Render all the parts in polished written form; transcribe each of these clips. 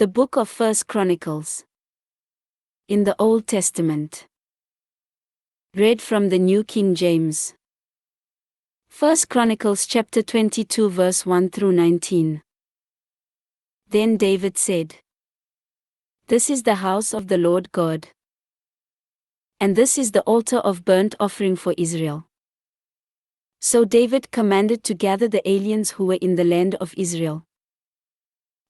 The book of 1 Chronicles. In the Old Testament. Read from the New King James. 1 Chronicles chapter 22 verse 1 through 19. Then David said, "This is the house of the Lord God. And this is the altar of burnt offering for Israel." So David commanded to gather the aliens who were in the land of Israel.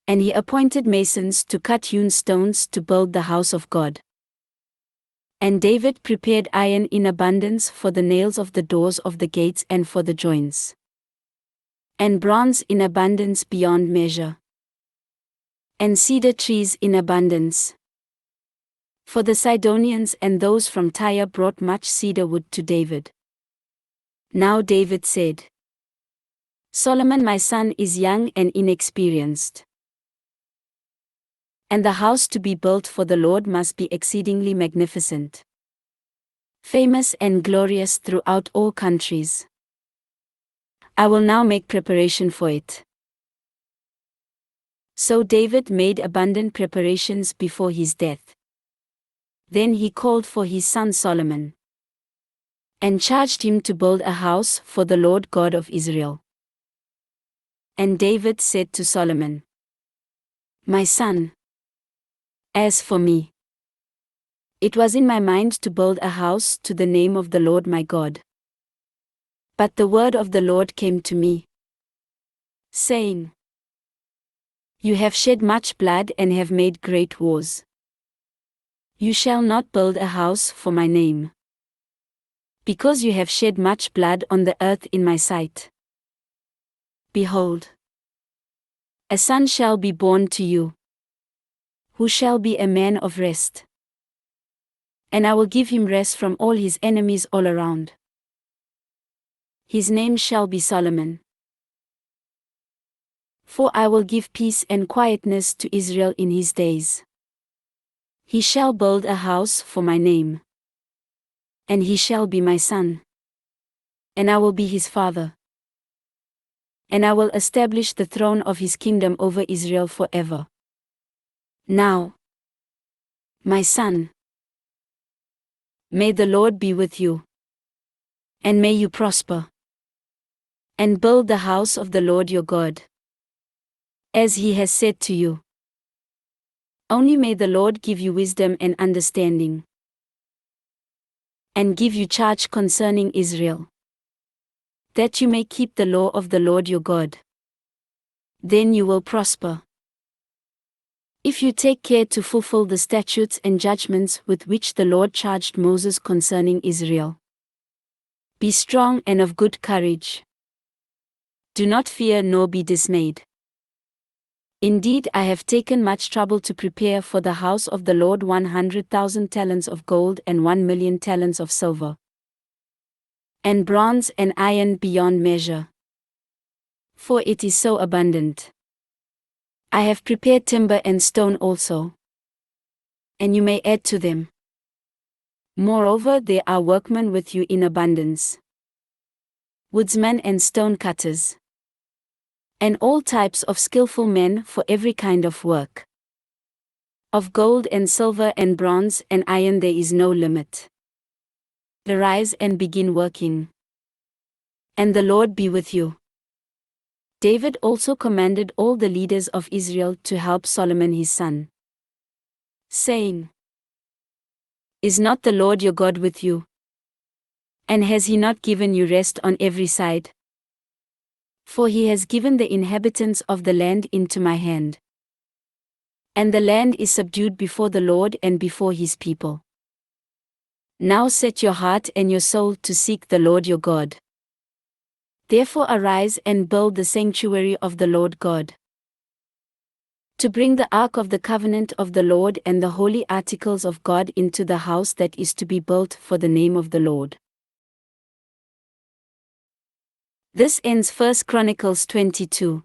And he appointed masons to cut hewn stones to build the house of God. And David prepared iron in abundance for the nails of the doors of the gates and for the joints. And bronze in abundance beyond measure. And cedar trees in abundance. For the Sidonians and those from Tyre brought much cedar wood to David. Now David said, "Solomon my son is young and inexperienced. And the house to be built for the Lord must be exceedingly magnificent, famous and glorious throughout all countries. I will now make preparation for it." So David made abundant preparations before his death. Then he called for his son Solomon, and charged him to build a house for the Lord God of Israel. And David said to Solomon, "My son, as for me, it was in my mind to build a house to the name of the Lord my God. But the word of the Lord came to me, saying, You have shed much blood and have made great wars. You shall not build a house for my name, because you have shed much blood on the earth in my sight. Behold, a son shall be born to you, who shall be a man of rest. And I will give him rest from all his enemies all around. His name shall be Solomon. For I will give peace and quietness to Israel in his days. He shall build a house for my name. And he shall be my son. And I will be his father. And I will establish the throne of his kingdom over Israel forever. Now, my son, may the Lord be with you, and may you prosper, and build the house of the Lord your God, as he has said to you. Only may the Lord give you wisdom and understanding, and give you charge concerning Israel, that you may keep the law of the Lord your God. Then you will prosper, if you take care to fulfill the statutes and judgments with which the Lord charged Moses concerning Israel. Be strong and of good courage. Do not fear nor be dismayed. Indeed, I have taken much trouble to prepare for the house of the Lord 100,000 talents of gold and 1,000,000 talents of silver, and bronze and iron beyond measure. For it is so abundant. I have prepared timber and stone also, and you may add to them. Moreover, there are workmen with you in abundance, woodsmen and stone cutters, and all types of skillful men for every kind of work. Of gold and silver and bronze and iron there is no limit. Arise and begin working, and the Lord be with you." David also commanded all the leaders of Israel to help Solomon his son, saying, "Is not the Lord your God with you? And has he not given you rest on every side? For he has given the inhabitants of the land into my hand. And the land is subdued before the Lord and before his people. Now set your heart and your soul to seek the Lord your God. Therefore arise and build the sanctuary of the Lord God, to bring the ark of the covenant of the Lord and the holy articles of God into the house that is to be built for the name of the Lord." This ends 1 Chronicles 22.